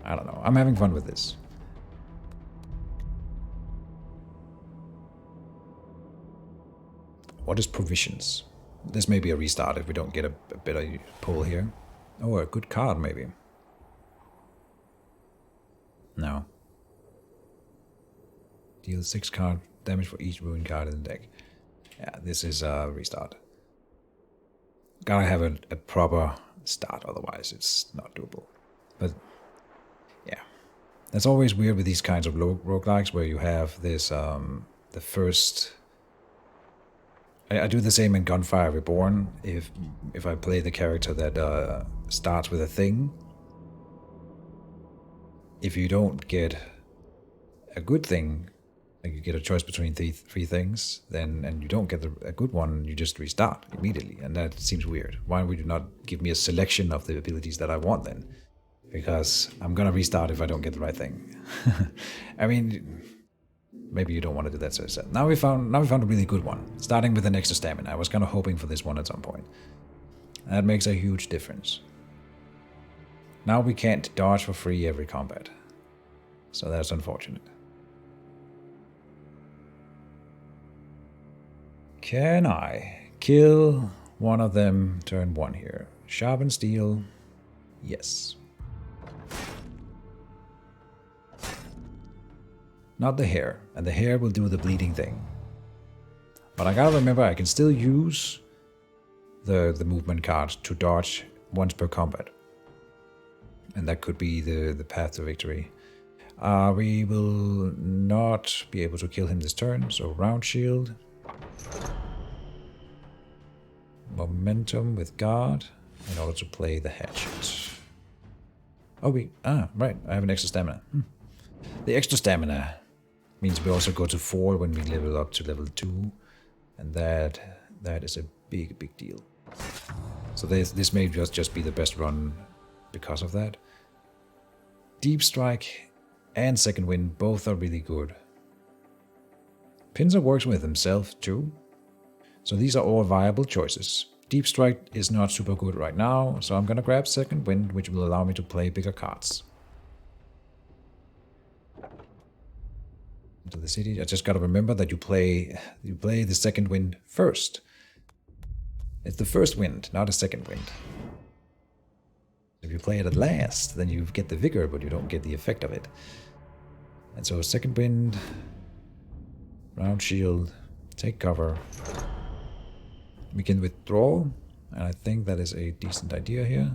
I don't know. I'm having fun with this. What is provisions? This may be a restart if we don't get a better pull here. Oh, a good card maybe. No. Deal 6 card damage for each ruin card in the deck. Yeah, this is a restart. Gotta have a proper start, otherwise it's not doable. But yeah, that's always weird with these kinds of roguelikes where you have this, the first... I do the same in Gunfire Reborn. If I play the character that starts with a thing, if you don't get a good thing, like you get a choice between three things, then and you don't get a good one, you just restart immediately, and that seems weird. Why would you not give me a selection of the abilities that I want then? Because I'm gonna restart if I don't get the right thing. I mean, maybe you don't want to do that. So now we found a really good one, starting with an extra stamina. I was kind of hoping for this one at some point. That makes a huge difference. Now we can't dodge for free every combat, so that's unfortunate. Can I kill one of them turn 1 here? Sharpen steel, yes. Not the hair, and the hair will do the bleeding thing. But I gotta remember I can still use the movement card to dodge once per combat. And that could be the path to victory. We will not be able to kill him this turn, so round shield. Momentum with guard in order to play the hatchet. Oh, right, I have an extra stamina. The extra stamina means we also go to 4 when we level up to level 2, and that is a big deal. So this may just be the best run because of that. Deep Strike and Second Wind both are really good. Pincer works with himself too, so these are all viable choices. Deep Strike is not super good right now, so I'm gonna grab Second Wind, which will allow me to play bigger cards. Into the city, I just gotta remember that you play the Second Wind first. It's the first wind, not a second wind. If you play it at last, then you get the vigor, but you don't get the effect of it. And so Second Wind, round shield, take cover. We can withdraw, and I think that is a decent idea here,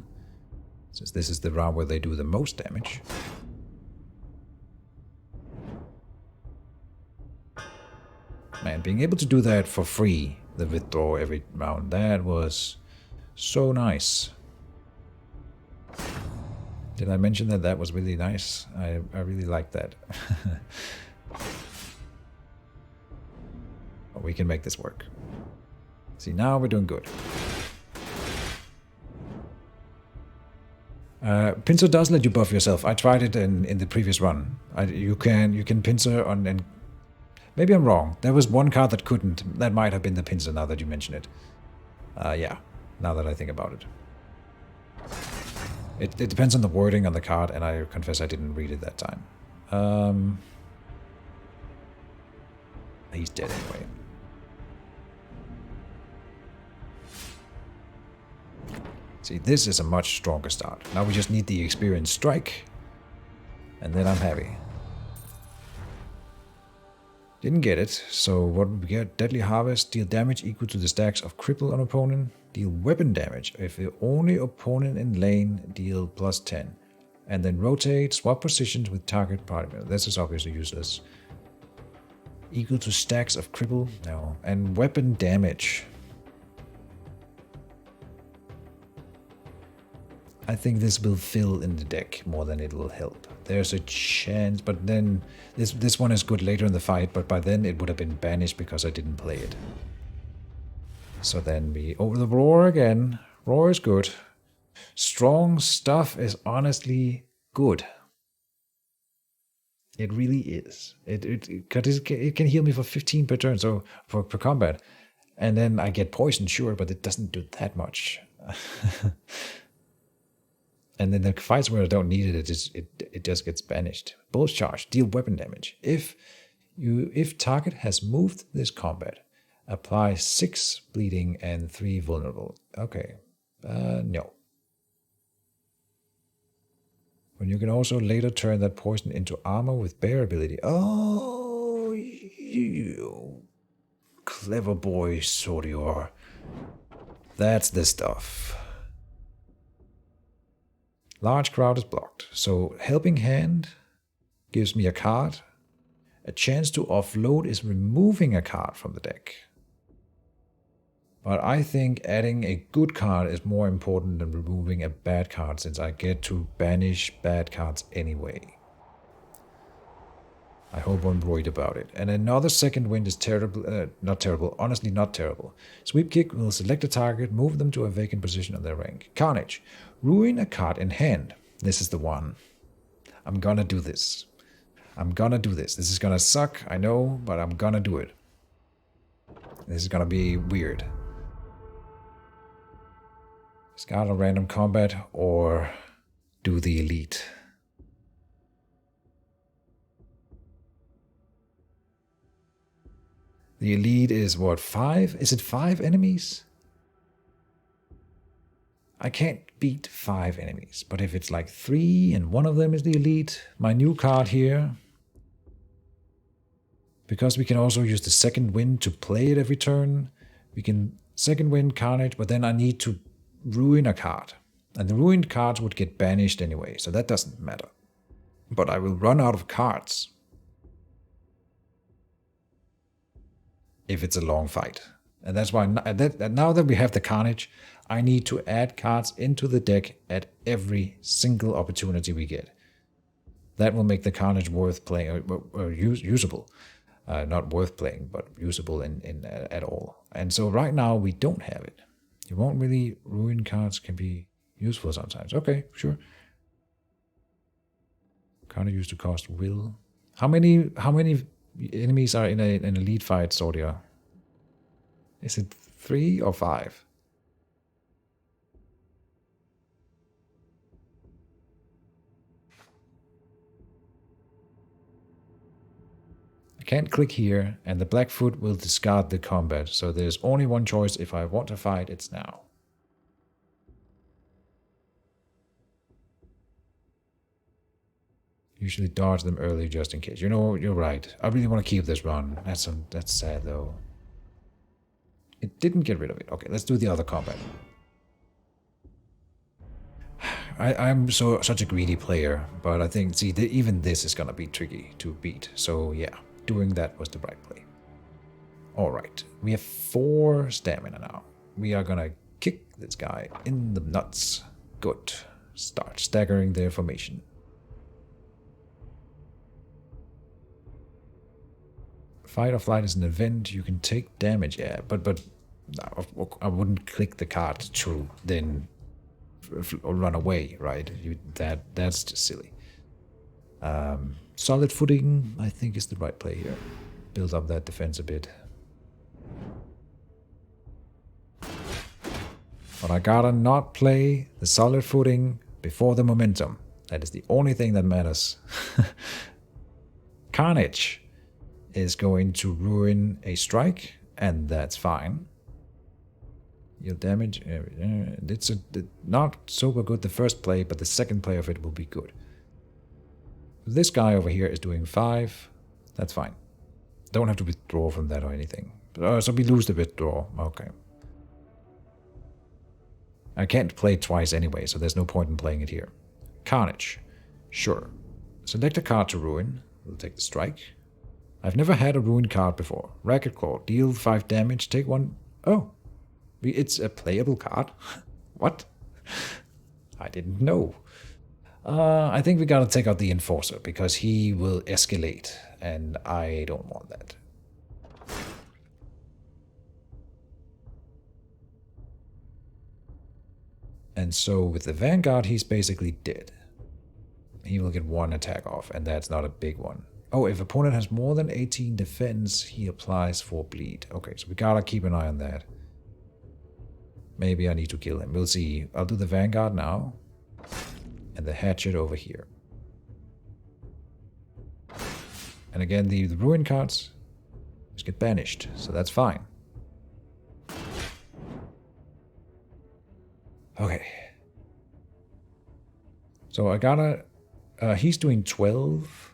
since this is the round where they do the most damage. Man, being able to do that for free, the withdraw every round, that was so nice. Did I mention that that was really nice? I really liked that. We can make this work. See, now we're doing good. Pincer does let you buff yourself. I tried it in the previous run. You can pincer on, and maybe I'm wrong. There was one card that couldn't. That might have been the pincer now that you mention it. Yeah, now that I think about it. It depends on the wording on the card, and I confess I didn't read it that time. He's dead anyway. See, this is a much stronger start. Now we just need the experienced strike, and then I'm happy. Didn't get it, so what we get? Deadly Harvest, deal damage equal to the stacks of cripple on opponent, deal weapon damage if the only opponent in lane, deal +10. And then rotate, swap positions with target party member. This is obviously useless. Equal to stacks of cripple, no. And weapon damage. I think this will fill in the deck more than it will help. There's a chance, but then this one is good later in the fight, but by then it would have been banished because I didn't play it. So then we over the roar again. Roar is good. Strong stuff is honestly good. It really is. It can heal me for 15 per turn, so per combat. And then I get poison, sure, but it doesn't do that much. And then the fights where I don't need it, it just gets banished. Bullet charge, deal weapon damage. If target has moved this combat, apply 6 bleeding and 3 vulnerable. Okay, no. When you can also later turn that poison into armor with bear ability. Oh, you clever boy, sort you are. That's the stuff. Large crowd is blocked, so helping hand gives me a card. A chance to offload is removing a card from the deck. But I think adding a good card is more important than removing a bad card, since I get to banish bad cards anyway. I hope I'm worried about it. And another second wind is terrible, not terrible, honestly not terrible. Sweep kick will select a target, move them to a vacant position on their rank. Carnage, ruin a card in hand. This is the one. I'm gonna do this. I'm gonna do this. This is gonna suck, I know, but I'm gonna do it. This is gonna be weird. Discard a random combat or do the elite. The elite is what, 5? Is it 5 enemies? I can't beat 5 enemies, but if it's like 3 and one of them is the elite, my new card here, because we can also use the second wind to play it every turn, we can second wind Carnage, but then I need to ruin a card. And the ruined cards would get banished anyway, so that doesn't matter. But I will run out of cards if it's a long fight. And that's why now that we have the Carnage, I need to add cards into the deck at every single opportunity we get. That will make the Carnage worth playing, or usable. Not worth playing, but usable at all. And so right now we don't have it. You won't really ruin cards can be useful sometimes. Okay, sure. Counter used to cost will. How many enemies are in an elite fight, Sordia? Is it 3 or 5? I can't click here, and the Blackfoot will discard the combat, so there's only one choice. If I want to fight, it's now. Usually dodge them early just in case. You know, you're right. I really want to keep this run. That's sad, though. It didn't get rid of it. Okay, let's do the other combat. I'm such a greedy player, but I think, see, even this is gonna be tricky to beat. So yeah, doing that was the right play. Alright, we have 4 stamina now. We are gonna kick this guy in the nuts. Good. Start staggering their formation. Fight or flight is an event, you can take damage, yeah, but I wouldn't click the card to then run away, right? That's just silly. Solid footing, I think, is the right play here. Build up that defense a bit. But I gotta not play the solid footing before the momentum. That is the only thing that matters. Carnage is going to ruin a strike, and that's fine. Your damage, it's not super good the first play, but the second play of it will be good. This guy over here is doing 5. That's fine. Don't have to withdraw from that or anything. So we lose the withdraw. Okay. I can't play it twice anyway, so there's no point in playing it here. Carnage. Sure. Select a card to ruin. We'll take the strike. I've never had a ruined card before. Racket Claw. Deal 5 damage. Take 1. Oh. It's a playable card? What? I didn't know. I think we gotta take out the Enforcer, because he will escalate, and I don't want that. And so with the Vanguard, he's basically dead. He will get 1 attack off, and that's not a big one. Oh, if opponent has more than 18 defense, he applies 4 bleed. Okay, so we gotta keep an eye on that. Maybe I need to kill him. We'll see. I'll do the Vanguard now. and the hatchet over here. And again, the ruin cards just get banished, so that's fine. Okay. So I gotta... he's doing 12.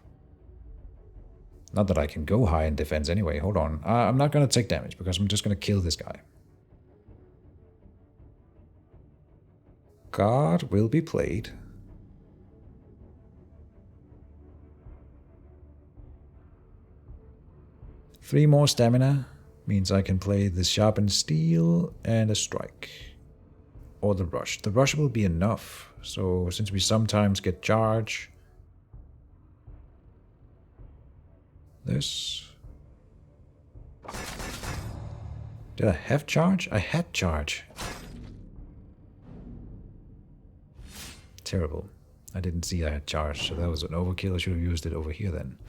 Not that I can go high in defense anyway. Hold on. I'm not gonna take damage because I'm just gonna kill this guy. Guard will be played. Three more stamina means I can play the sharpened steel and a strike. Or the rush. The rush will be enough. So since we sometimes get charge. This. Did I have charge? I had charge. Terrible. I didn't see I had charge, so that was an overkill. I should have used it over here then.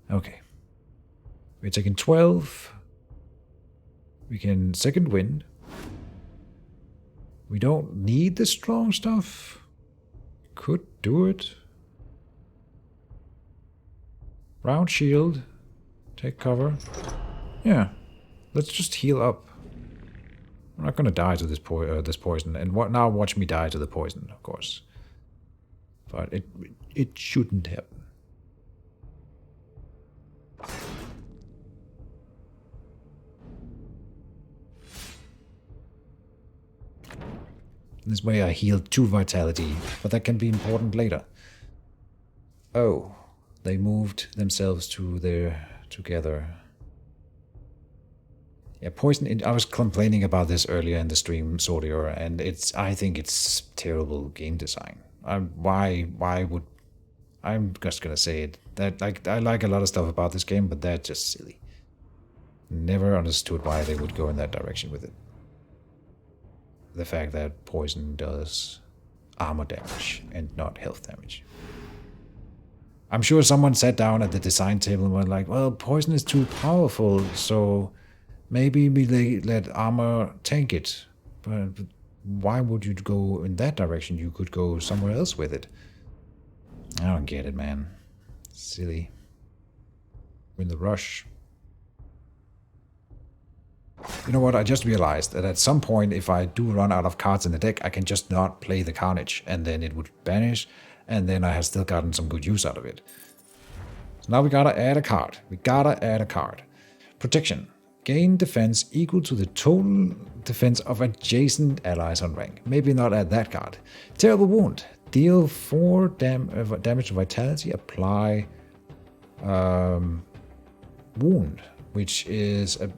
Okay. We're taking 12. We can second wind. We don't need the strong stuff. Could do it. Round shield. Take cover. Yeah. Let's just heal up. I'm not gonna die to this poison, and now watch me die to the poison, of course. But it shouldn't happen. This way I heal 2 vitality, but that can be important later. Oh, they moved themselves to their together. Yeah, poison. I was complaining about this earlier in the stream, Sordier, and I think it's terrible game design. Why would... I'm just gonna say it. That I like a lot of stuff about this game, but that's just silly. Never understood why they would go in that direction with it. The fact that poison does armor damage and not health damage. I'm sure someone sat down at the design table and were like, well, poison is too powerful, so maybe we let armor tank it. But why would you go in that direction? You could go somewhere else with it. I don't get it, man. Silly. In the rush. You know what, I just realized that at some point, if I do run out of cards in the deck, I can just not play the Carnage, and then it would banish, and then I have still gotten some good use out of it. So now we gotta add a card. Protection. Gain defense equal to the total defense of adjacent allies on rank. Maybe not add that card. Terrible Wound. Deal 4 damage to vitality. Apply wound, which is a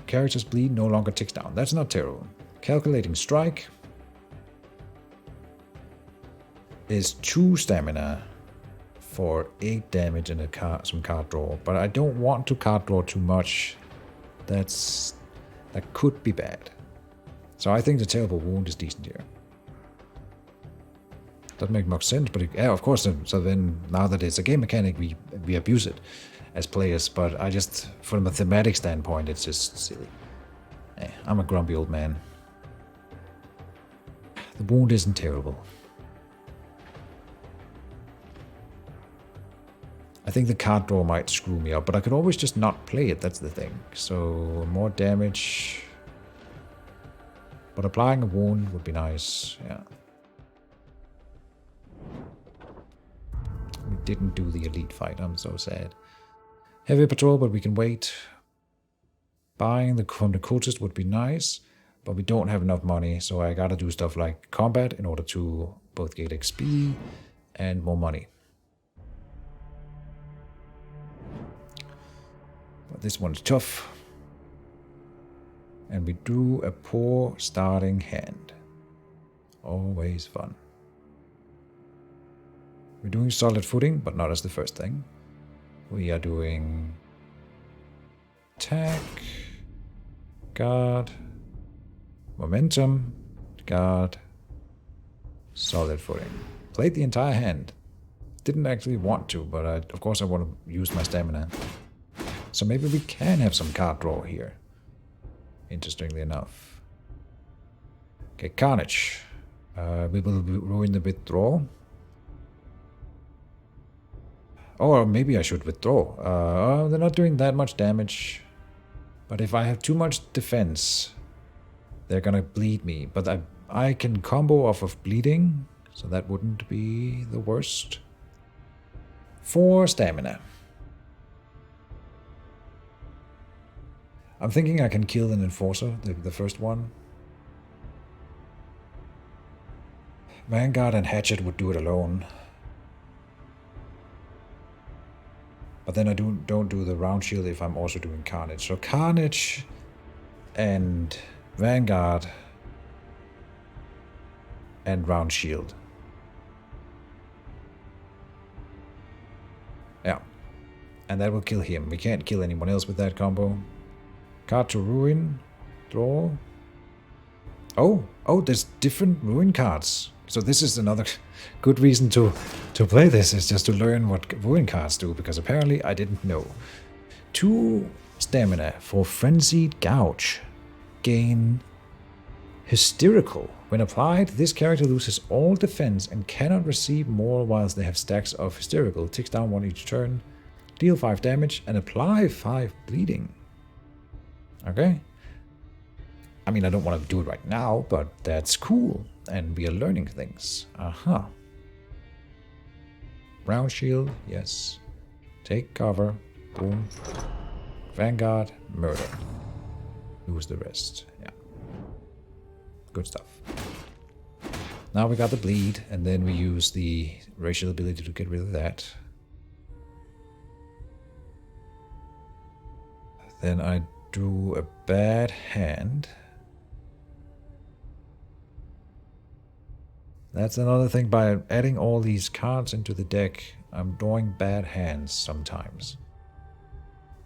character's bleed no longer ticks down. That's not terrible. Calculating Strike is 2 stamina for 8 damage and some card draw. But I don't want to card draw too much. That could be bad. So I think the Terrible Wound is decent here. Doesn't make much sense, but yeah, of course. So then, now that it's a game mechanic, we abuse it as players. But I just, from a thematic standpoint, it's just silly. I'm a grumpy old man. The wound isn't terrible. I think the card draw might screw me up, but I could always just not play it. That's the thing. So more damage, but applying a wound would be nice. Yeah. We didn't do the elite fight. I'm so sad. Heavy patrol, but we can wait. Buying from the cultist would be nice, but we don't have enough money, so I gotta do stuff like combat in order to both get XP and more money. But this one's tough. And we drew a poor starting hand. Always fun. We're doing solid footing, but not as the first thing. We are doing attack, guard, momentum, guard, solid footing. Played the entire hand. Didn't actually want to, but of course I want to use my stamina. So maybe we can have some card draw here. Interestingly enough. Okay, Carnage. We will ruin the withdrawal. Or maybe I should withdraw. They're not doing that much damage. But if I have too much defense, they're gonna bleed me. But I can combo off of bleeding, so that wouldn't be the worst. 4 stamina. I'm thinking I can kill an enforcer, the first one. Vanguard and Hatchet would do it alone. But then I don't do the round shield if I'm also doing Carnage. So Carnage and Vanguard and round shield. Yeah. And that will kill him. We can't kill anyone else with that combo. Card to ruin. Draw. Oh, there's different ruin cards. So this is another good reason to play this, is just to learn what ruin cards do, because apparently I didn't know. 2 stamina for Frenzied Gouge. Gain Hysterical. When applied, this character loses all defense and cannot receive more whilst they have stacks of Hysterical. Ticks down 1 each turn. Deal 5 damage and apply 5 bleeding. Okay. I mean, I don't want to do it right now, but that's cool. And we are learning things. Aha. Round shield, yes. Take cover. Boom. Vanguard, murder. Lose the rest. Yeah. Good stuff. Now we got the bleed, and then we use the racial ability to get rid of that. Then I do a bad hand. That's another thing, by adding all these cards into the deck, I'm drawing bad hands sometimes.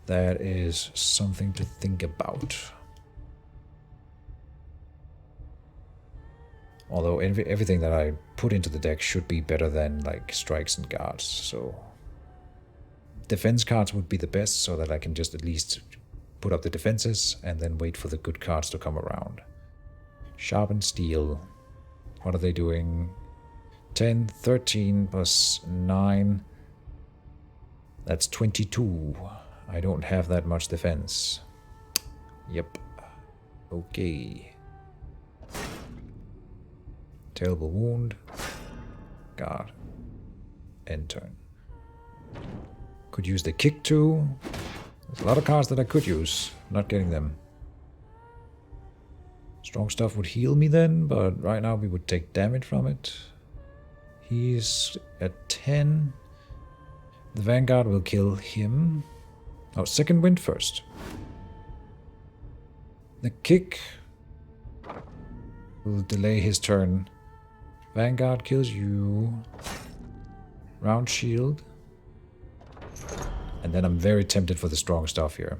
That is something to think about. Although everything that I put into the deck should be better than like strikes and guards, so defense cards would be the best, so that I can just at least put up the defenses and then wait for the good cards to come around. Sharpened Steel. What are they doing? 10, 13 plus 9. That's 22. I don't have that much defense. Yep. Okay. Terrible Wound. Guard. End turn. Could use the Kick too. There's a lot of cards that I could use. Not getting them. Strong Stuff would heal me then, but right now we would take damage from it. He's at 10. The Vanguard will kill him. Oh, second wind first. The Kick will delay his turn. Vanguard kills you. Round shield. And then I'm very tempted for the Strong Stuff here.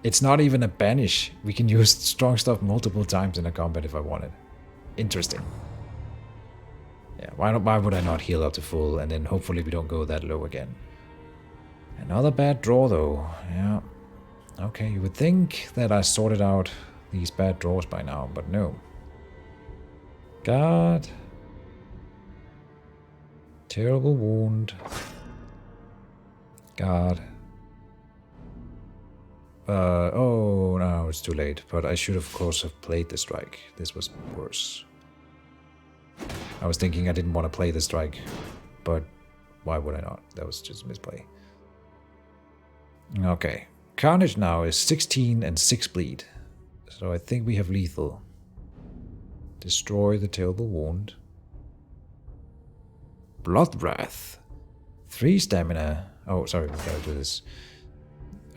It's not even a banish. We can use Strong Stuff multiple times in a combat if I wanted. Interesting. Yeah, why would I not heal up to full, and then hopefully we don't go that low again. Another bad draw though. Yeah. Okay, you would think that I sorted out these bad draws by now, but no. God. Terrible Wound. God. Oh, no, it's too late. But I should, of course, have played the strike. This was worse. I was thinking I didn't want to play the strike, but why would I not? That was just a misplay. Okay. Carnage now is 16 and 6 bleed. So I think we have lethal. Destroy the Terrible Wound. Blood Wrath. 3 stamina. Oh, sorry, we gotta do this.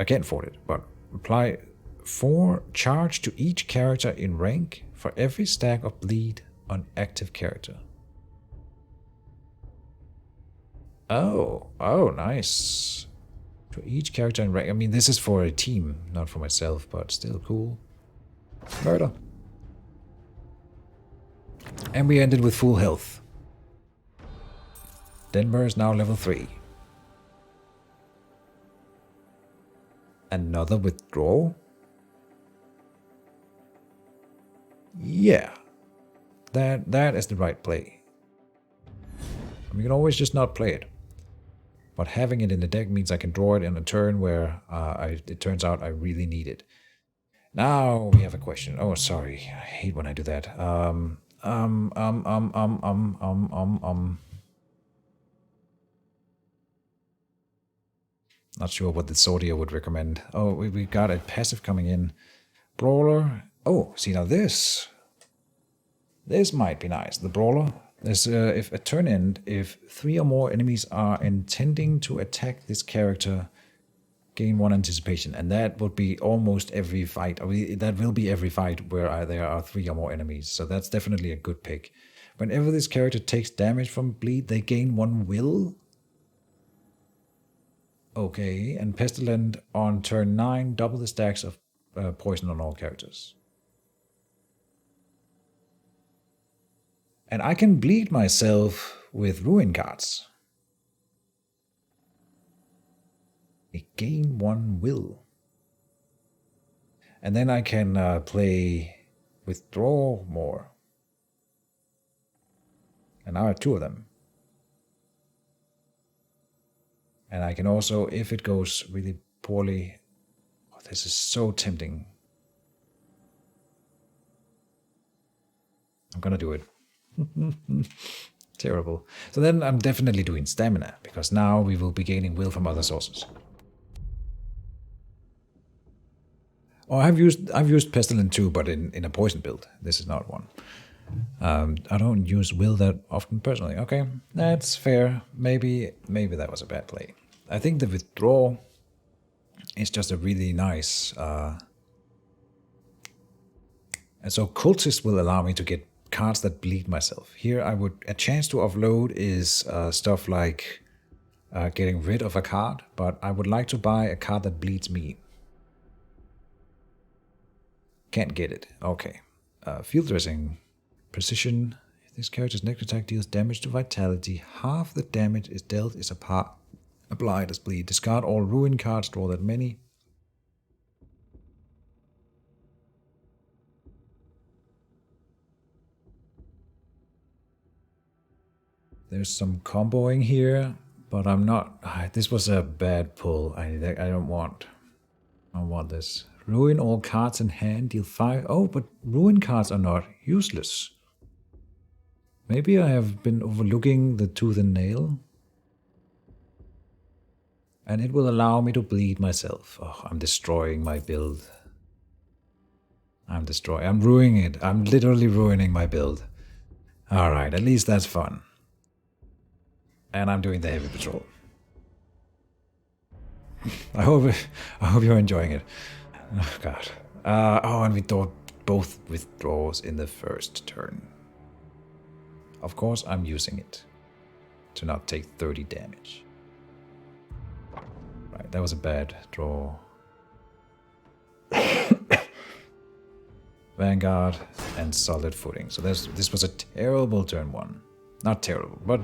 I can't afford it, but apply 4 charge to each character in rank for every stack of bleed on active character. Oh, nice. To each character in rank. I mean, this is for a team, not for myself, but still cool. Murder. And we ended with full health. Denver is now level 3. Another withdrawal? Yeah. That is the right play. We can always just not play it. But having it in the deck means I can draw it in a turn where it turns out I really need it. Now we have a question. Oh, sorry. I hate when I do that. Not sure what the Sordia would recommend. Oh, we got a passive coming in. Brawler. Oh, see now this. This might be nice. The Brawler. There's if a turn end, if 3 or more enemies are intending to attack this character, gain 1 anticipation, and that would be almost every fight. That will be every fight where there are 3 or more enemies. So that's definitely a good pick. Whenever this character takes damage from bleed, they gain 1 will. Okay, and Pestilent on turn 9, double the stacks of poison on all characters. And I can bleed myself with Ruin cards. I gain 1 will. And then I can play Withdraw more. And now I have 2 of them. And I can also, if it goes really poorly, oh, this is so tempting. I'm gonna do it. Terrible. So then I'm definitely doing stamina, because now we will be gaining will from other sources. Oh, I've used Pestilent too, but in a poison build. This is not one. I don't use will that often personally. Okay, that's fair. Maybe that was a bad play. I think the Withdraw is just a really nice. And so Cultist will allow me to get cards that bleed myself. Here a chance to offload is stuff like getting rid of a card, but I would like to buy a card that bleeds me. Can't get it. Okay. Field Dressing. Precision. If this character's next attack deals damage to vitality, half the damage is dealt is applied as bleed. Discard all ruin cards, draw that many. There's some comboing here, but I'm not. This was a bad pull. I don't want this. Ruin all cards in hand, deal 5. Oh, but ruin cards are not useless. Maybe I have been overlooking the tooth and nail. And it will allow me to bleed myself. Oh, I'm destroying my build. I'm ruining it. I'm literally ruining my build. Alright, at least that's fun. And I'm doing the heavy patrol. I hope you're enjoying it. Oh god. And we thought both withdraws in the first turn. Of course I'm using it to not take 30 damage. Right, that was a bad draw. Vanguard and solid footing. So this was a terrible turn 1. Not terrible, but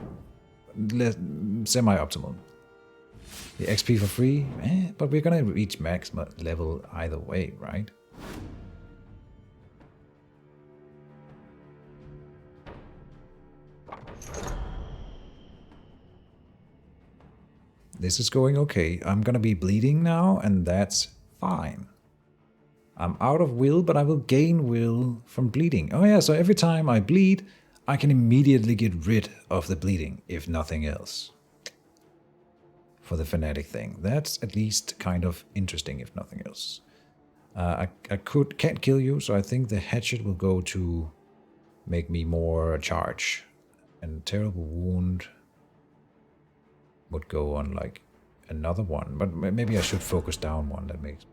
semi-optimal. The XP for free? But we're gonna reach max level either way, right? This is going okay. I'm gonna be bleeding now, and that's fine. I'm out of will, but I will gain will from bleeding. Oh yeah, so every time I bleed, I can immediately get rid of the bleeding, if nothing else. For the fanatic thing. That's at least kind of interesting, if nothing else. I can't kill you, so I think the hatchet will go to make me more charge. And terrible wound would go on like another one, but maybe I should focus down one that makes.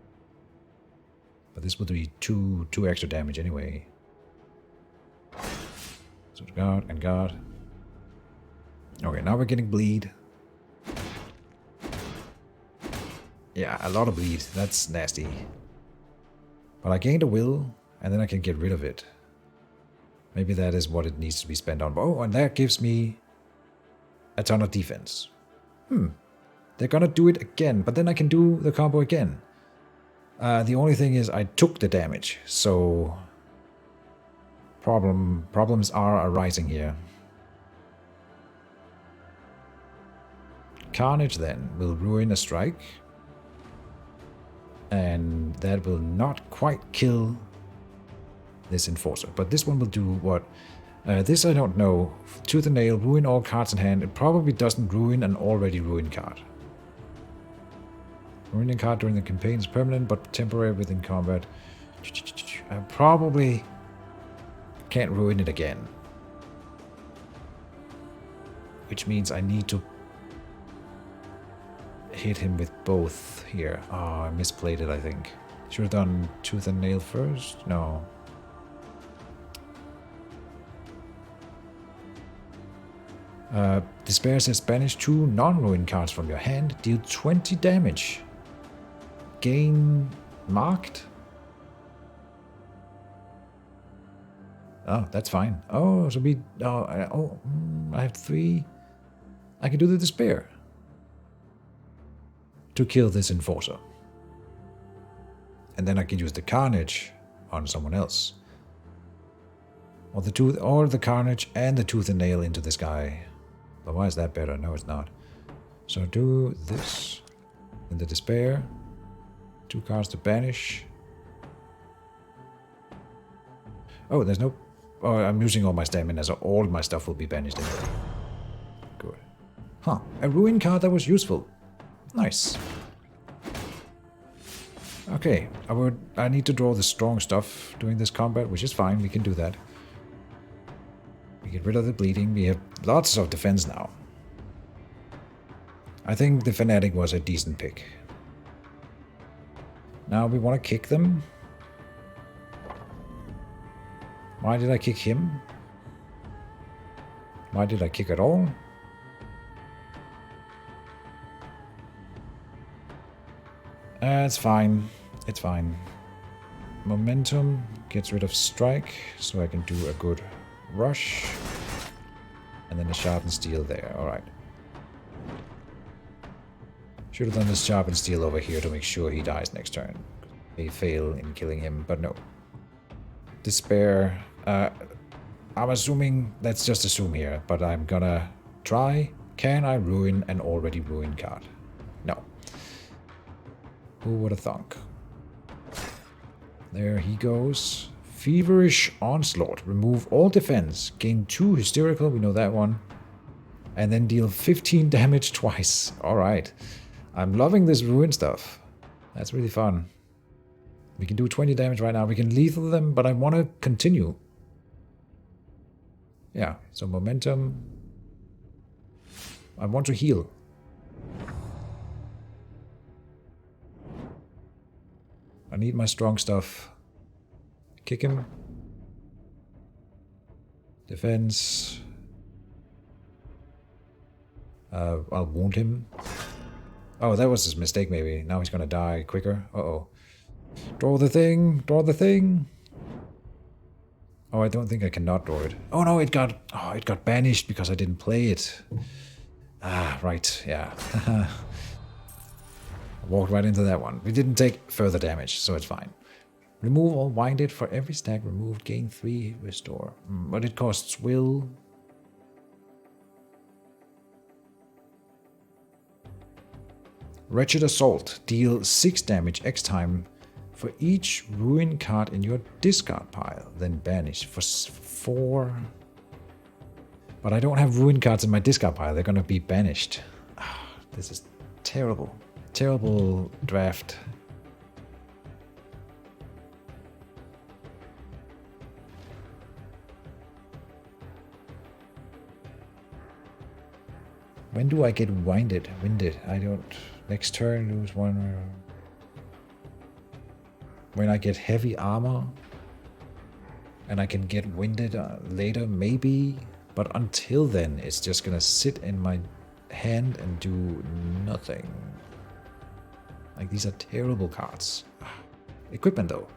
But this would be two extra damage anyway. So guard and guard. Okay, now we're getting bleed. Yeah, a lot of bleed. That's nasty. But I gained a will, and then I can get rid of it. Maybe that is what it needs to be spent on. Oh, and that gives me a ton of defense. They're gonna do it again, but then I can do the combo again. The only thing is I took the damage, so Problems are arising here. Carnage then will ruin a strike. And that will not quite kill this Enforcer. But this one will do what? This I don't know. Tooth and Nail, ruin all cards in hand. It probably doesn't ruin an already ruined card. Ruining card during the campaign is permanent but temporary within combat. I probably can't ruin it again. Which means I need to hit him with both here. Oh, I misplayed it, I think. Should have done Tooth and Nail first? No. Despair says banish 2 non-ruin cards from your hand. Deal 20 damage. Gain marked? Oh, that's fine. Oh, so we... I have 3. I can do the Despair. To kill this Enforcer. And then I can use the Carnage on someone else. Or the Carnage and the Tooth and Nail into this guy. But why is that better? No, it's not. So do this. In the Despair. 2 cards to banish. Oh, there's no... Oh, I'm using all my stamina, so all my stuff will be banished anyway. Good. Huh. A ruin card that was useful. Nice. Okay, I need to draw the strong stuff during this combat, which is fine, we can do that. We get rid of the bleeding, we have lots of defense now. I think the Fanatic was a decent pick. Now we want to kick them. Why did I kick him? Why did I kick at all? It's fine. It's fine. Momentum gets rid of strike, so I can do a good rush. And then a sharpened steel there. Alright. Should have done this sharpened steel over here to make sure he dies next turn. They fail in killing him, but no. Despair. I'm assuming, let's just assume here, but I'm gonna try. Can I ruin an already ruined card? No. Who would have thunk? There he goes. Feverish Onslaught. Remove all defense. Gain 2 hysterical, we know that one. And then deal 15 damage twice. Alright. I'm loving this ruin stuff. That's really fun. We can do 20 damage right now. We can lethal them, but I want to continue. Yeah, so momentum. I want to heal. I need my strong stuff. Kick him. Defense. I'll wound him. Oh, that was his mistake maybe. Now he's gonna die quicker. Uh-oh. Draw the thing! Draw the thing! Oh, I don't think I cannot draw it. Oh no, it got banished because I didn't play it. Ah, right, yeah. Walked right into that one. We didn't take further damage, so it's fine. Remove all winded for every stack removed. Gain 3 restore. But it costs will. Wretched Assault. Deal 6 damage X time for each ruin card in your discard pile. Then banish for 4. But I don't have ruin cards in my discard pile. They're gonna be banished. This is terrible. Terrible draft. When do I get winded? I don't... Next turn, lose 1. When I get heavy armor. And I can get winded later, maybe. But until then, it's just gonna sit in my hand and do nothing. Like, these are terrible cards. Equipment, though.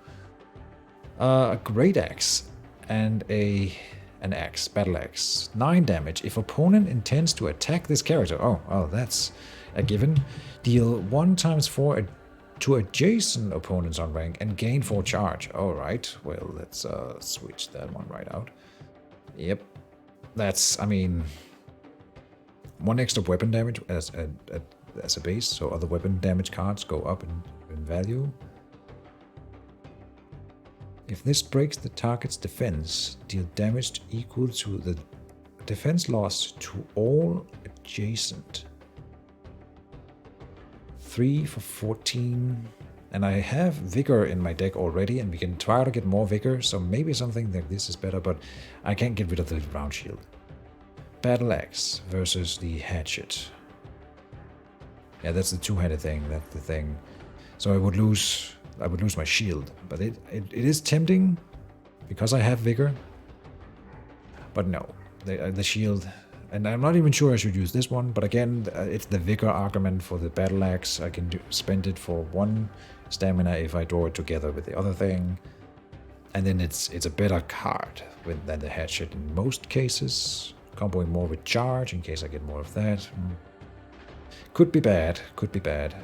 A Great Axe and an axe, battle axe. 9 damage. If opponent intends to attack this character. Oh, well, that's a given. Deal 1 times 4 to adjacent opponents on rank and gain 4 charge. Alright, well, let's switch that one right out. Yep. That's, I mean, 1 extra weapon damage as a base, so other weapon damage cards go up in value. If this breaks the target's defense, deal damage equal to the defense loss to all adjacent. 3 for 14. And I have Vigor in my deck already, and we can try to get more Vigor, so maybe something like this is better, but I can't get rid of the round shield. Battle Axe versus the Hatchet. Yeah, that's the two-handed thing, that's the thing. So I would lose my shield, but it is tempting because I have Vigor. But no, the shield, and I'm not even sure I should use this one, but again, it's the Vigor argument for the Battle Axe. I can spend it for 1 stamina if I draw it together with the other thing. And then it's a better card than the Hatchet in most cases. Comboing more with charge in case I get more of that. Could be bad, could be bad.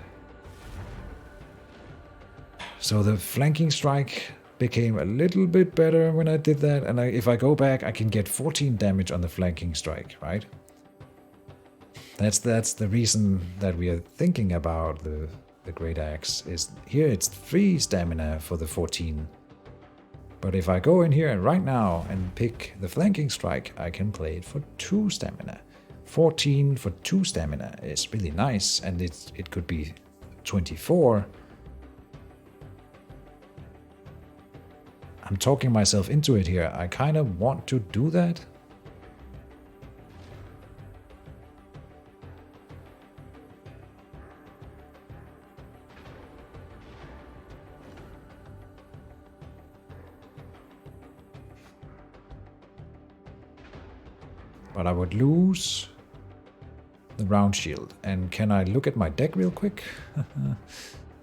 So the flanking strike became a little bit better when I did that, and if I go back I can get 14 damage on the flanking strike, right? That's the reason that we are thinking about the Great Axe, is here it's 3 stamina for the 14. But if I go in here right now and pick the flanking strike, I can play it for 2 stamina. 14 for 2 stamina is really nice, and it could be 24. I'm talking myself into it here. I kind of want to do that. But I would lose the round shield. And can I look at my deck real quick?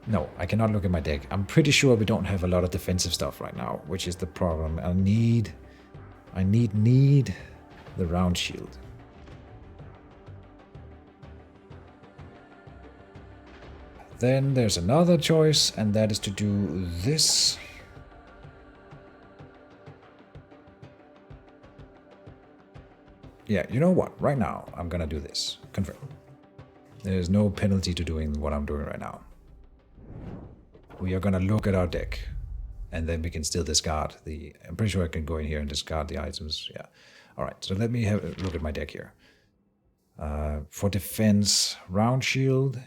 No, I cannot look at my deck. I'm pretty sure we don't have a lot of defensive stuff right now, which is the problem. I need the round shield. Then there's another choice, and that is to do this. Yeah, you know what? Right now, I'm gonna do this. Confirm. There's no penalty to doing what I'm doing right now. We are gonna look at our deck, and then we can still discard the... I'm pretty sure I can go in here and discard the items. Yeah. Alright, so let me have a look at my deck here. For defense, round shield.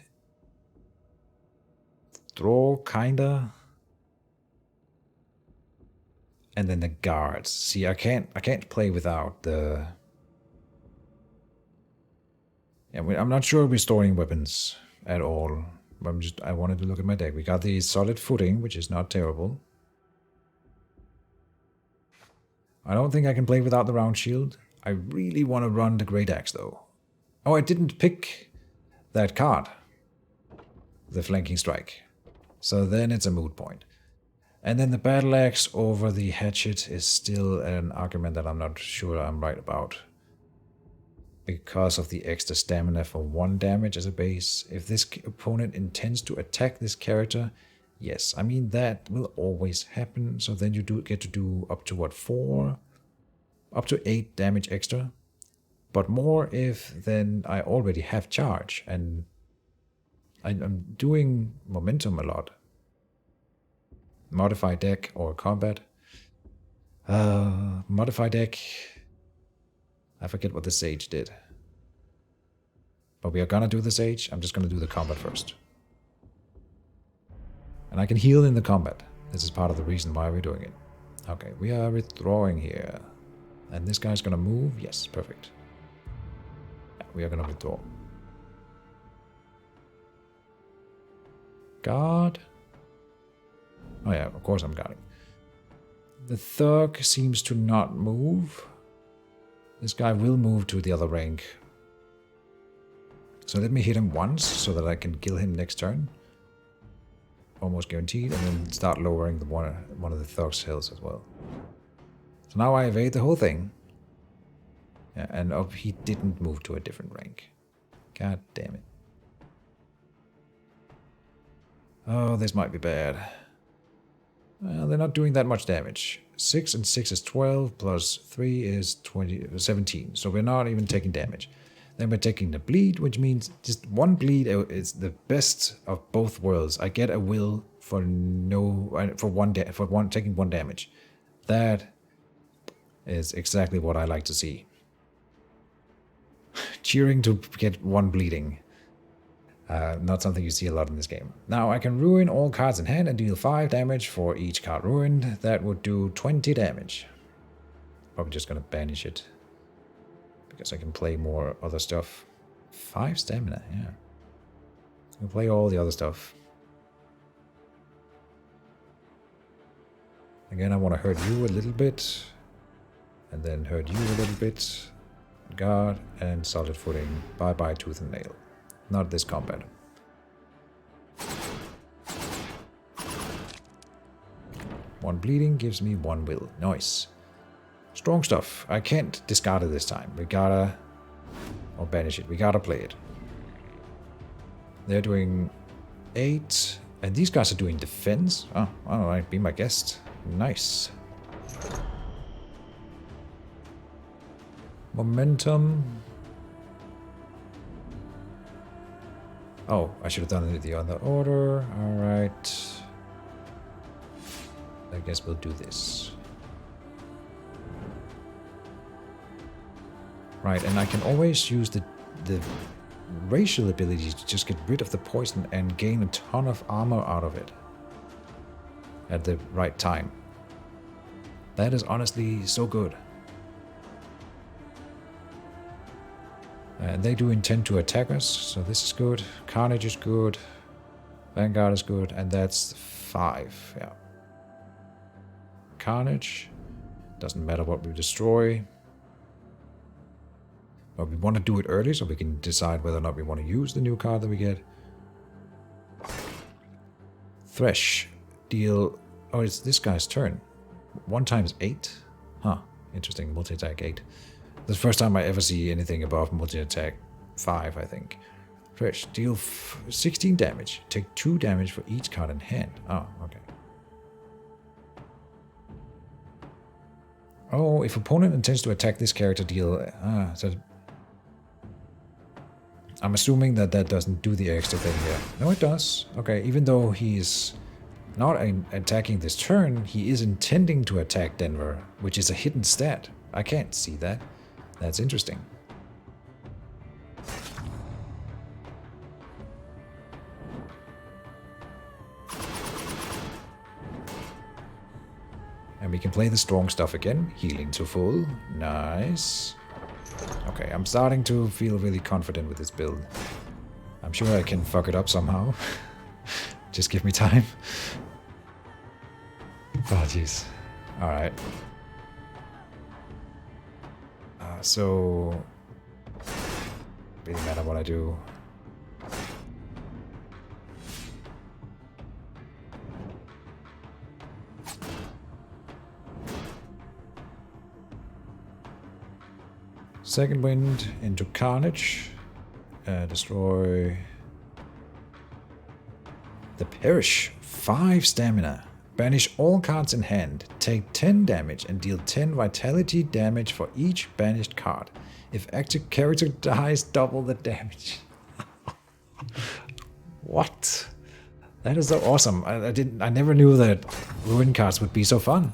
Draw, kinda. And then the guards. See, I can't play without the... Yeah, I'm not sure restoring weapons at all. I wanted to look at my deck. We got the solid footing, which is not terrible. I don't think I can play without the round shield. I really want to run the Great Axe, though. Oh, I didn't pick that card. The flanking strike. So then it's a moot point. And then the Battle Axe over the Hatchet is still an argument that I'm not sure I'm right about. Because of the extra stamina for 1 damage as a base. If this opponent intends to attack this character, yes, I mean that will always happen. So then you get to do up to what, 4? Up to 8 damage extra. But more if then I already have charge, and I'm doing momentum a lot. Modify deck or combat. Modify deck. I forget what the Sage did. But we are gonna do the Sage. I'm just gonna do the combat first. And I can heal in the combat. This is part of the reason why we're doing it. Okay, we are withdrawing here. And this guy's gonna move. Yes, perfect. Yeah, we are gonna withdraw. Guard. Oh yeah, of course I'm guarding. The Thug seems to not move. This guy will move to the other rank. So let me hit him once so that I can kill him next turn. Almost guaranteed. And then start lowering the one of the Thug's health as well. So now I evade the whole thing. Yeah, and he didn't move to a different rank. God damn it. Oh, this might be bad. Well, they're not doing that much damage. 6 and 6 is 12, plus 3 is 17. So we're not even taking damage. Then we're taking the bleed, which means just one bleed is the best of both worlds. I get a will for taking one damage. That is exactly what I like to see. Cheering to get one bleeding. Not something you see a lot in this game. Now I can ruin all cards in hand and deal 5 damage for each card ruined. That would do 20 damage. Probably just gonna banish it, because I can play more other stuff. 5 stamina, yeah. I'll play all the other stuff. Again, I want to hurt you a little bit. And then hurt you a little bit. Guard and solid footing. Bye-bye tooth and nail. Not this combat. One bleeding gives me 1 will. Nice. Strong stuff. I can't discard it this time. We gotta... or banish it. We gotta play it. They're doing 8. And these guys are doing defense. Oh, alright. Be my guest. Nice. Momentum. Oh, I should have done it the other order. Alright. I guess we'll do this. Right, and I can always use the racial ability to just get rid of the poison and gain a ton of armor out of it. At the right time. That is honestly so good. And they do intend to attack us, so this is good. Carnage is good. Vanguard is good, and that's 5, yeah. Carnage. Doesn't matter what we destroy. But we want to do it early, so we can decide whether or not we want to use the new card that we get. Thresh. Deal... oh, it's this guy's turn. 1 times 8? Huh. Interesting. Multi-attack 8. The first time I ever see anything above multi-attack 5, I think. Thresh. Deal 16 damage. Take 2 damage for each card in hand. Oh, okay. Oh, if opponent intends to attack this character, deal... so I'm assuming that that doesn't do the extra thing here. No, it does. Okay, even though he's not attacking this turn, he is intending to attack Denver, which is a hidden stat. I can't see that. That's interesting. And we can play the strong stuff again. Healing to full. Nice. Okay, I'm starting to feel really confident with this build. I'm sure I can fuck it up somehow. Just give me time. Oh, jeez. Alright. So... really matter what I do. Second wind into Carnage. Destroy the Perish. 5 stamina. Banish all cards in hand. Take 10 damage and deal 10 vitality damage for each banished card. If active character dies, double the damage. What? That is so awesome. I never knew that Ruin cards would be so fun.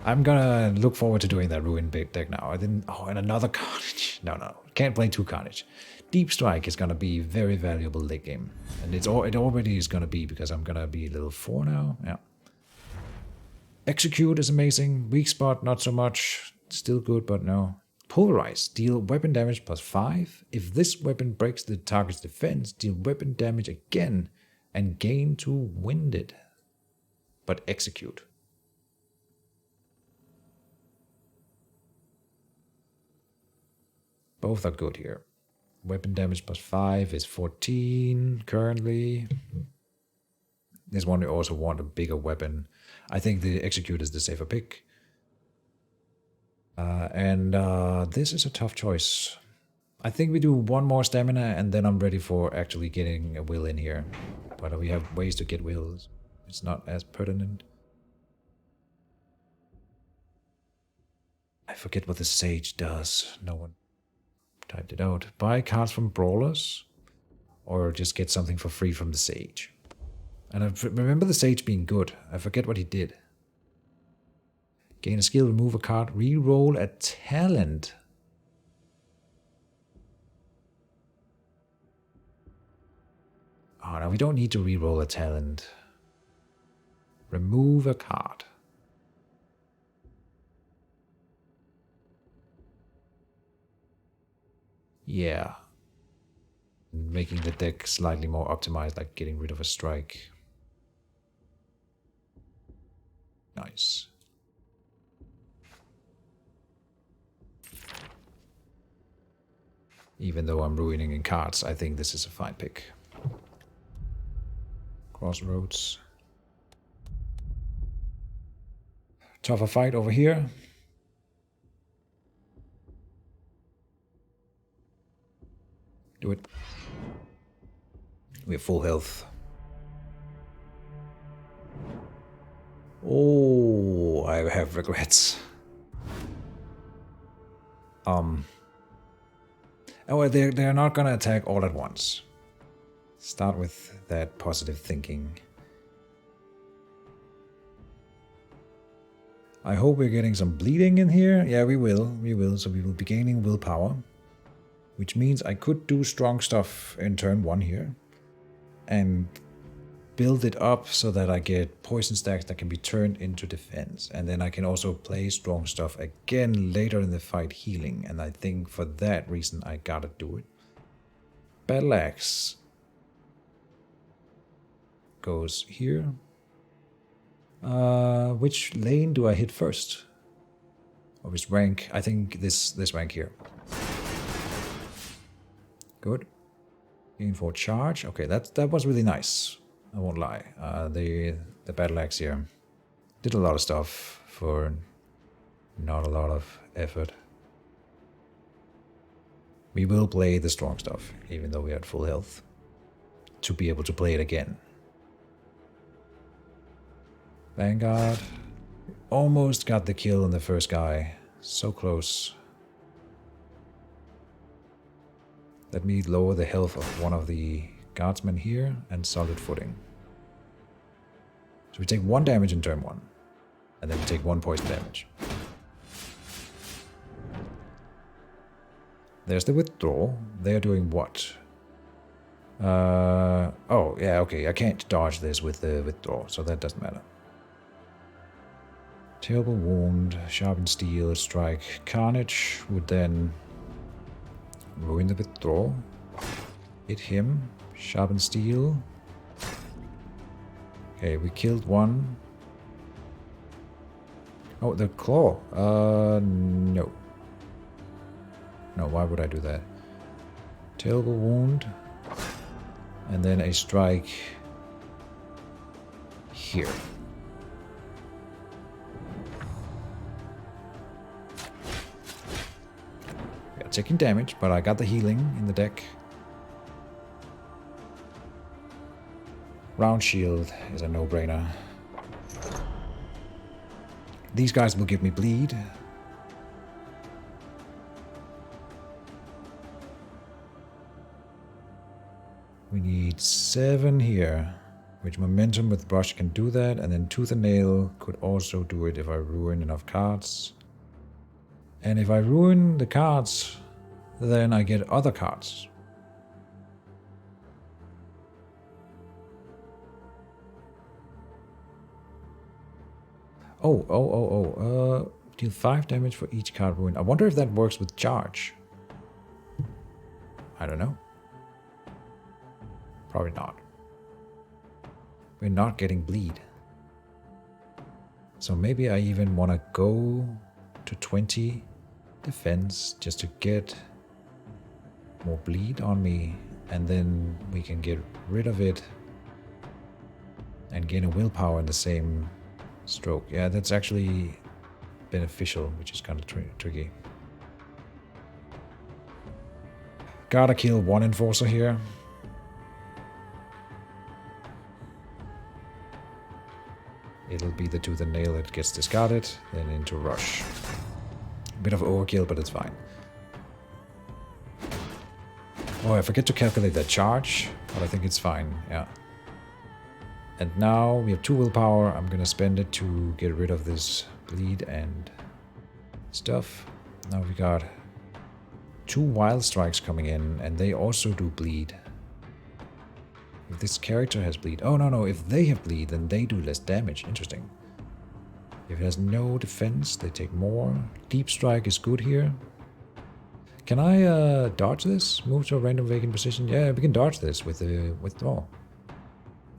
I'm gonna look forward to doing that Ruin big deck now. I didn't... oh, and another Carnage. No. Can't play 2 Carnage. Deep Strike is gonna be very valuable late game. And it already is gonna be, because I'm gonna be level 4 now. Yeah. Execute is amazing. Weak Spot, not so much. Still good, but no. Polarize. Deal weapon damage plus 5. If this weapon breaks the target's defense, deal weapon damage again and gain to Winded. But execute. Both are good here. Weapon damage plus 5 is 14 currently. This one we also want a bigger weapon. I think the execute is the safer pick. This is a tough choice. I think we do 1 more stamina and then I'm ready for actually getting a will in here. But we have ways to get wills. It's not as pertinent. I forget what the Sage does. No one typed it out. Buy cards from Brawlers, or just get something for free from the Sage. And I remember the Sage being good. I forget what he did. Gain a skill, remove a card, re-roll a talent. Oh, no, we don't need to re-roll a talent. Remove a card. Yeah. Making the deck slightly more optimized, like getting rid of a strike. Nice. Even though I'm ruining in cards, I think this is a fine pick. Crossroads. Tougher fight over here. Do it. We have full health. Oh, I have regrets. Oh, they're not gonna attack all at once. Start with that positive thinking. I hope we're getting some bleeding in here. Yeah, we will. We will. So we will be gaining willpower. Which means I could do strong stuff in turn 1 here. And build it up so that I get poison stacks that can be turned into defense. And then I can also play strong stuff again later in the fight healing. And I think for that reason I gotta do it. Battle Axe goes here. Which lane do I hit first? Or which rank? I think this rank here. Good. Gain 4 charge. Okay, that was really nice. I won't lie. The battle axe here did a lot of stuff for not a lot of effort. We will play the strong stuff, even though we are at full health, to be able to play it again. Vanguard. Almost got the kill on the first guy. So close. Let me lower the health of one of the guardsmen here and solid footing. So we take 1 damage in turn 1. And then we take 1 poison damage. There's the withdrawal. They're doing what? Oh, yeah, okay. I can't dodge this with the withdrawal, so that doesn't matter. Terrible wound, sharpened steel, strike. Carnage would then ruin the withdrawal. Hit him. Sharpened steel. Okay, we killed 1. Oh, the claw. No. No, why would I do that? Terrible wound. And then a strike here. Yeah, taking damage, but I got the healing in the deck. Round shield is a no-brainer. These guys will give me bleed. We need 7 here, which momentum with brush can do that, and then tooth and nail could also do it if I ruin enough cards. And if I ruin the cards, then I get other cards. Deal 5 damage for each card ruined. I wonder if that works with charge. I don't know. Probably not. We're not getting bleed. So maybe I even want to go to 20 defense just to get more bleed on me, and then we can get rid of it and gain a willpower in the same stroke. Yeah, that's actually beneficial, which is kind of tricky. Gotta kill 1 enforcer here. It'll be the tooth and nail that gets discarded, then into rush. A bit of overkill, but it's fine. Oh, I forget to calculate that charge, but I think it's fine, yeah. And now we have 2 willpower. I'm gonna spend it to get rid of this bleed and stuff. Now we got 2 wild strikes coming in, and they also do bleed. If this character has bleed... Oh, no, if they have bleed, then they do less damage. Interesting. If it has no defense, they take more. Deep strike is good here. Can I dodge this? Move to a random vacant position? Yeah, we can dodge this with the withdraw.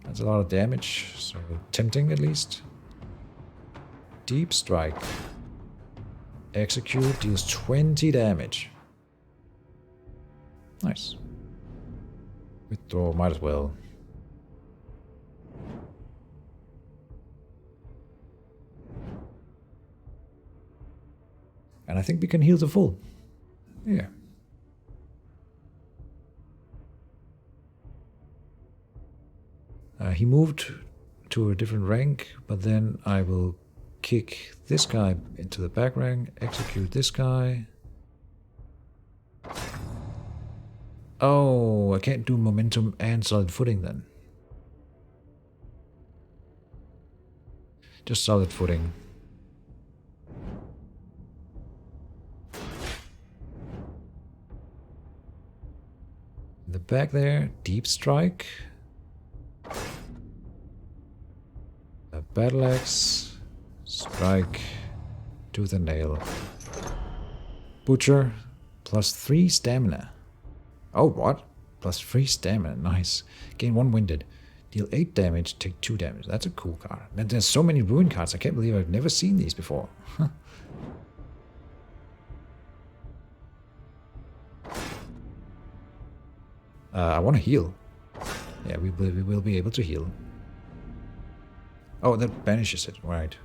That's a lot of damage, so tempting at least. Deep strike. Execute deals 20 damage. Nice. Withdraw, might as well. And I think we can heal the full. Yeah. He moved to a different rank, but then I will kick this guy into the back rank, execute this guy. Oh, I can't do momentum and solid footing then. Just solid footing. In the back there, deep strike. A battle axe. Strike. Tooth and nail. Butcher. +3 stamina. Oh, what? +3 stamina. Nice. Gain 1 winded. Deal 8 damage, take 2 damage. That's a cool card. Man, there's so many ruin cards. I can't believe I've never seen these before. I want to heal. Yeah, we will be able to heal. Oh, that banishes it. Right.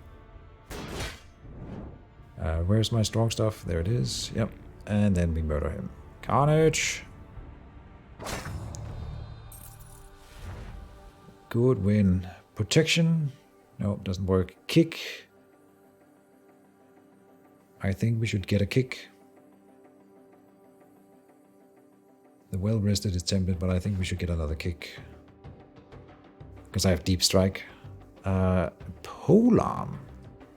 Where's my strong stuff? There it is. Yep. And then we murder him. Carnage! Good win. Protection. No, doesn't work. Kick. I think we should get a kick. The well-rested is tempted, but I think we should get another kick. Because I have deep strike. Polearm.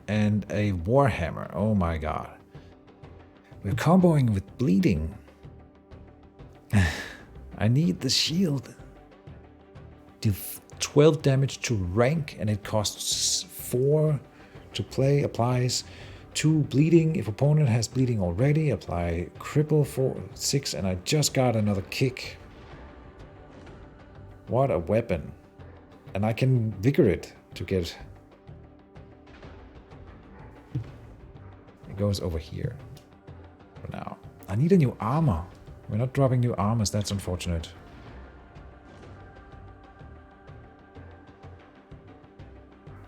And a warhammer. Oh my god. We're comboing with bleeding. I need the shield. Deal 12 damage to rank, and it costs 4 to play. Applies 2 bleeding. If opponent has bleeding already, apply cripple for 6, and I just got another kick. What a weapon. And I can vigor it to get... It goes over here for now. I need a new armor. We're not dropping new armors, that's unfortunate.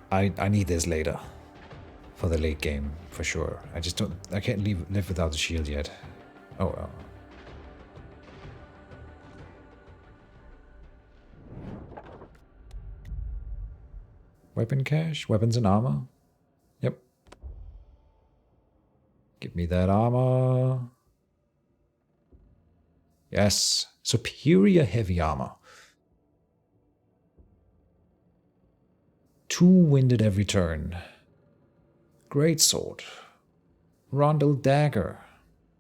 I need this later. For the late game, for sure. I just don't... I can't live without the shield yet. Oh well. Weapon cache? Weapons and armor? Yep. Give me that armor. Yes. Superior heavy armor. 2 winded every turn. Great sword. Rondel dagger.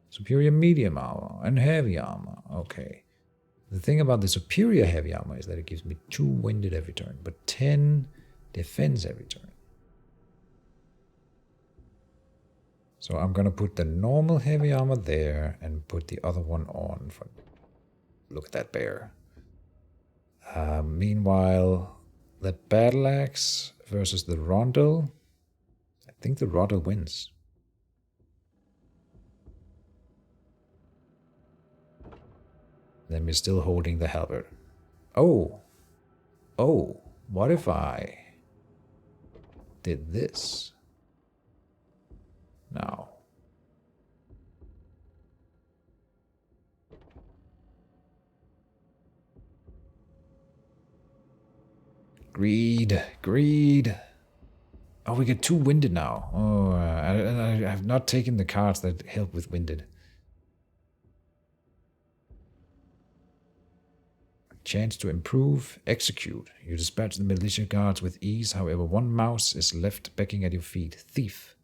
Superior medium armor and heavy armor. Okay. The thing about the superior heavy armor is that it gives me 2 winded every turn, but 10 defense every turn. So I'm gonna put the normal heavy armor there and put the other one on. Look at that bear. Meanwhile, the battle axe versus the rondel. I think the rondel wins. Then we're still holding the halberd. Oh! Oh! What if I did this? Now. Greed, greed. Oh, we get 2 winded now. Oh, I have not taken the cards that help with winded. Chance to improve, execute. You dispatch the militia guards with ease, however, 1 mouse is left becking at your feet. Thief.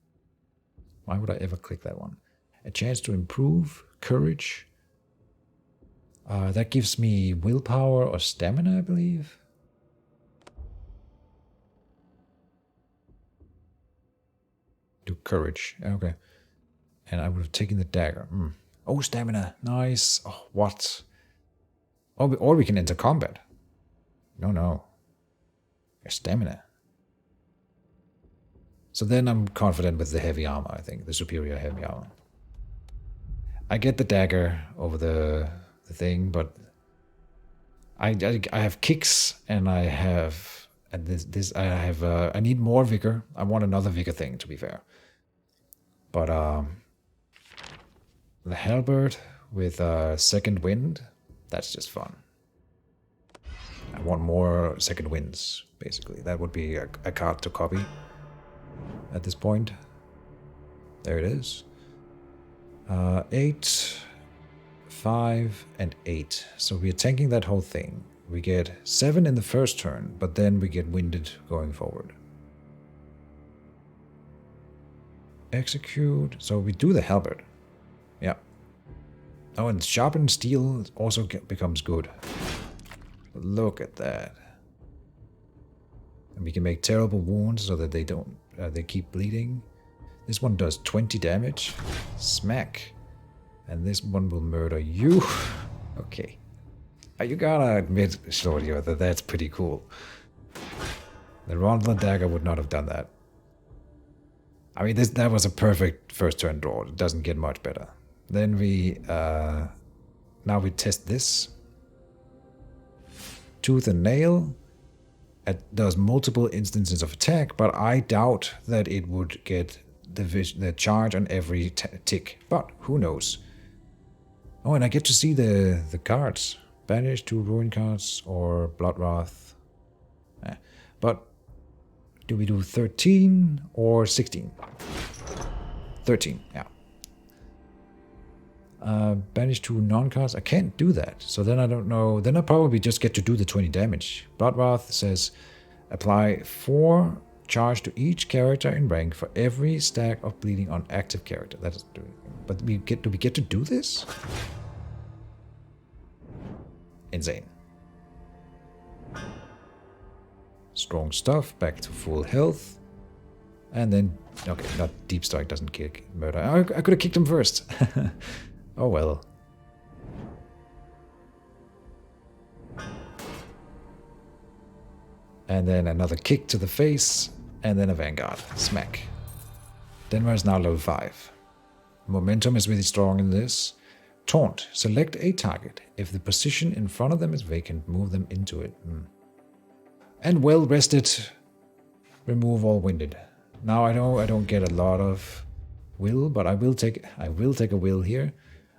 Why would I ever click that one? A chance to improve, courage. That gives me willpower or stamina, I believe. Do courage. Okay. And I would have taken the dagger. Oh, stamina. Nice. Oh, what? Or we can enter combat. No. Stamina. So then I'm confident with the heavy armor, I think. The superior heavy armor. I get the dagger over the thing, but I have kicks and I have I need more vigor. I want another vigor thing, to be fair. But the halberd with second wind, that's just fun. I want more second winds, basically. That would be a card to copy at this point. There it is. 8, 5, and 8. So we are tanking that whole thing. We get 7 in the first turn, but then we get winded going forward. Execute. So we do the halberd. Yeah. Oh, and sharpened steel also becomes good. Look at that. And we can make terrible wounds so that they don't, they keep bleeding. This one does 20 damage. Smack. And this one will murder you. Okay. You gotta admit, Shorty, that that's pretty cool. The Rondler dagger would not have done that. I mean, that was a perfect first turn draw. It doesn't get much better. Then we, now we test this. Tooth and nail. It does multiple instances of attack, but I doubt that it would get the charge on every tick. But who knows? Oh, and I get to see the cards. Banish 2 ruin cards or Bloodwrath. But do we do 13 or 16? 13, yeah. Banish 2 non-cards. I can't do that. So then I don't know. Then I probably just get to do the 20 damage. Bloodwrath says apply 4 charge to each character in rank for every stack of bleeding on active character. That doesn't do anything. But do we get to do this? Insane. Strong stuff, back to full health. And then, okay, not deep strike doesn't kick murder. I could have kicked him first. Oh well. And then another kick to the face, and then a vanguard. Smack. Denver is now level 5. Momentum is really strong in this. Taunt. Select a target. If the position in front of them is vacant, move them into it. And well rested. Remove all winded. Now I know I don't get a lot of will, but I will take a will here.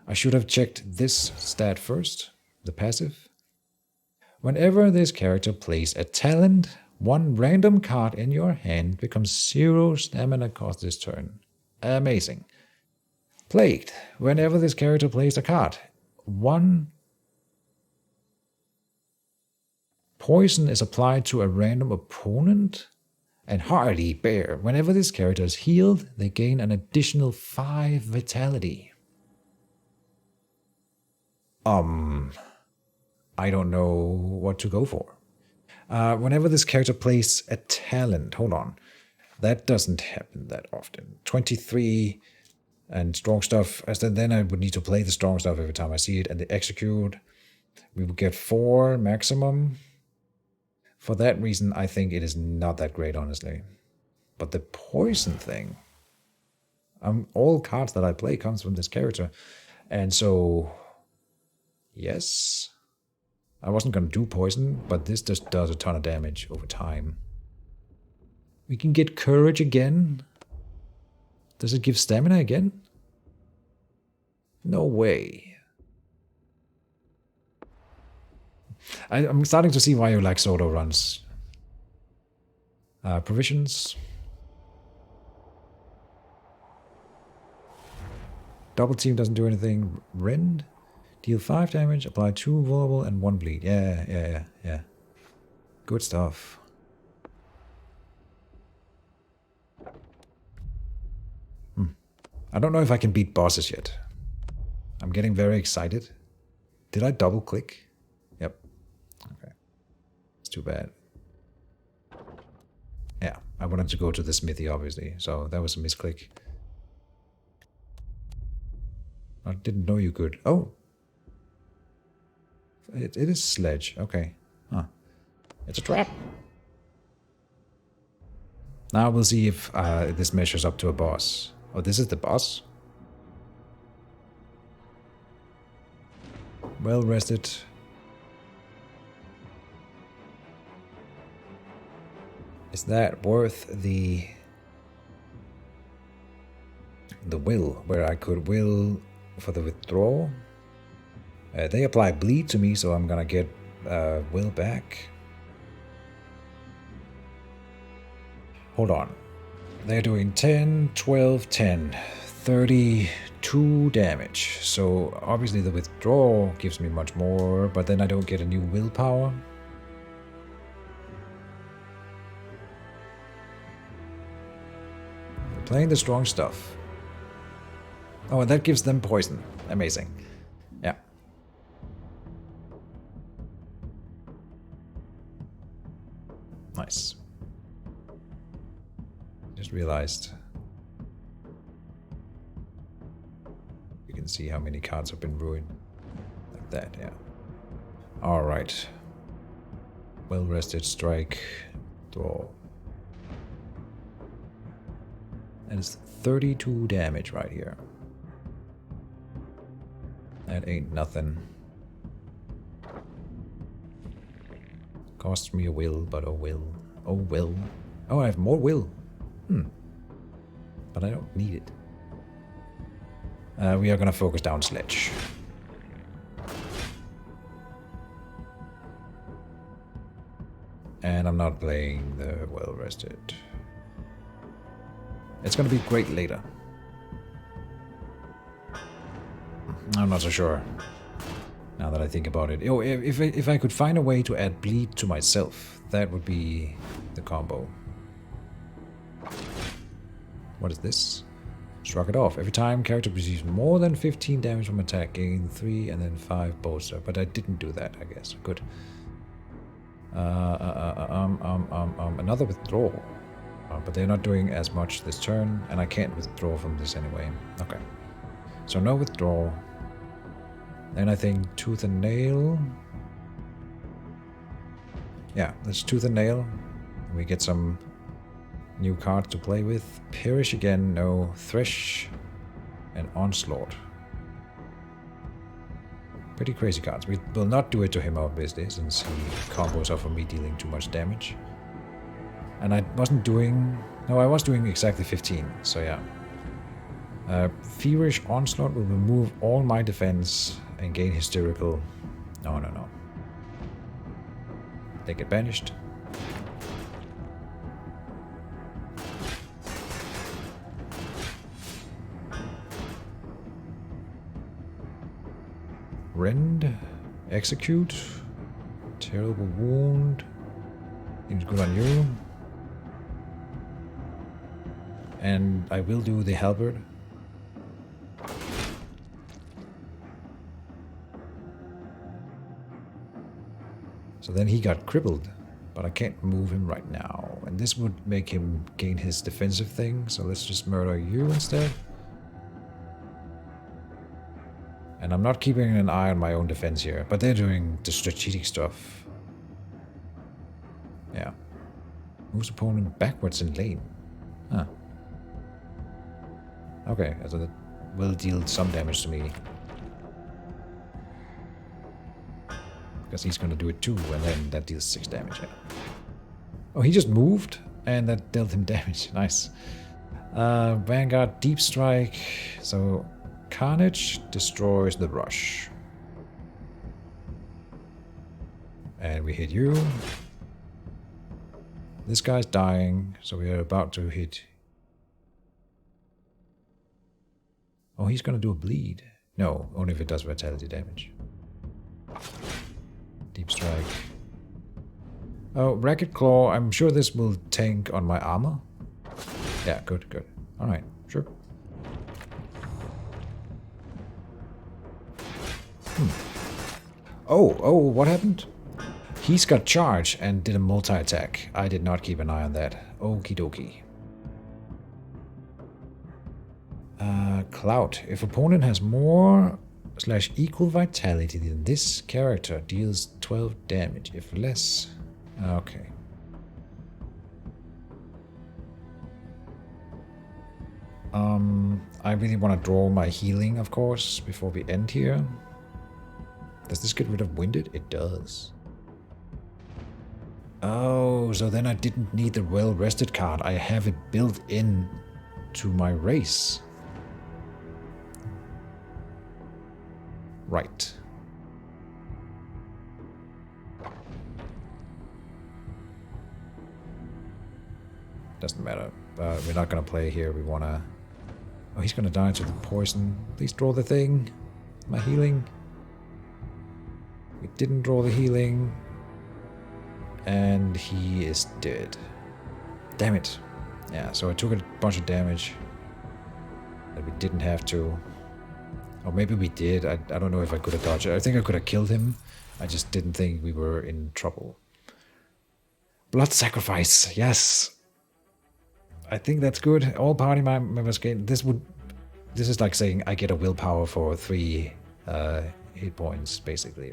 I should have checked this stat first, the passive. Whenever this character plays a talent, 1 random card in your hand becomes 0 stamina cost this turn. Amazing. Plagued. Whenever this character plays a card, 1 poison is applied to a random opponent. And Hardy Bear. Whenever this character is healed, they gain an additional 5 vitality. I don't know what to go for. Whenever this character plays a talent, hold on. That doesn't happen that often. 23 and strong stuff. Then I would need to play the strong stuff every time I see it. And the execute, we would get 4 maximum. For that reason, I think it is not that great, honestly. But the poison thing, all cards that I play comes from this character. And so, yes, I wasn't going to do poison, but this just does a ton of damage over time. We can get courage again. Does it give stamina again? No way. I'm starting to see why you like solo runs. Provisions. Double team doesn't do anything. Rend. Deal 5 damage, apply 2 vulnerable and 1 bleed. Yeah. Good stuff. I don't know if I can beat bosses yet. I'm getting very excited. Did I double click? Yep. Okay. It's too bad. Yeah, I wanted to go to the smithy, obviously, so that was a misclick. I didn't know you could. Oh! It is sledge. Okay. Huh. It's a trap. Now we'll see if this measures up to a boss. Oh, this is the boss? Well rested. Is that worth the will, where I could will for the withdrawal? They apply bleed to me, so I'm gonna get will back. Hold on. They're doing 10, 12, 10, 32 damage. So obviously the withdrawal gives me much more, but then I don't get a new willpower. They're playing the strong stuff. Oh, and that gives them poison. Amazing. Yeah. Nice. Just realized you can see how many cards have been ruined. Like that, yeah. Alright. Well rested, strike, draw. And it's 32 damage right here. That ain't nothing. Costs me a will, but oh will. Oh will. Oh, I have more will. But I don't need it. We are gonna focus down sledge. And I'm not playing the well rested. It's gonna be great later. I'm not so sure. Now that I think about it. Oh, if I could find a way to add bleed to myself, that would be the combo. What is this? Shrug it off. Every time character receives more than 15 damage from attack, gain 3 and then 5 bolster. But I didn't do that, I guess. Good. Another withdrawal. But they're not doing as much this turn, and I can't withdraw from this anyway. Okay. So no withdrawal. Then I think Tooth and Nail. Yeah, let's Tooth and Nail. We get some new cards to play with. Perish again, no. Thresh and Onslaught. Pretty crazy cards. We will not do it to him, obviously, since he combos off of me dealing too much damage. And I wasn't doing... No, I was doing exactly 15, so yeah. Feverish Onslaught will remove all my defense and gain hysterical. No. They get banished. Rend. Execute. Terrible wound. Seems good on you. And I will do the halberd. So then he got crippled, but I can't move him right now. And this would make him gain his defensive thing, so let's just murder you instead. And I'm not keeping an eye on my own defense here, but they're doing the strategic stuff. Yeah. Moves opponent backwards in lane. Huh. Okay, so that will deal some damage to me. Because he's gonna do it too, and then that deals 6 damage, yeah. Oh, he just moved, and that dealt him damage. Nice. Vanguard, Deep Strike. So, Carnage destroys the Rush. And we hit you. This guy's dying, so we are about to hit Oh, he's gonna do a bleed. No, only if it does vitality damage. Deep strike. Oh, Ragged Claw. I'm sure this will tank on my armor. Yeah, good, good. Alright, sure. Oh, what happened? He's got charge and did a multi-attack. I did not keep an eye on that. Okie dokie. Clout. If opponent has more / equal vitality than this character, deals 12 damage. If less... Okay. I really want to draw my healing, of course, before we end here. Does this get rid of Winded? It does. Oh, so then I didn't need the well-rested card. I have it built in to my race. Right. Doesn't matter. We're not gonna play here. We wanna... Oh, he's gonna die to the poison. Please draw the thing. My healing. We didn't draw the healing. And he is dead. Damn it. Yeah, so I took a bunch of damage that we didn't have to. Or maybe we did. I don't know if I could have dodged it. I think I could have killed him. I just didn't think we were in trouble. Blood sacrifice. Yes. I think that's good. All party members gain. This is like saying I get a willpower for 3 hit points, basically.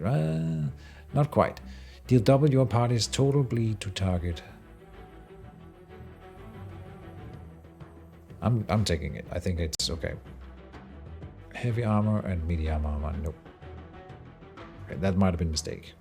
Not quite. Deal double your party's total bleed to target. I'm taking it. I think it's okay. Heavy armor and medium armor. Nope. Okay, that might have been a mistake.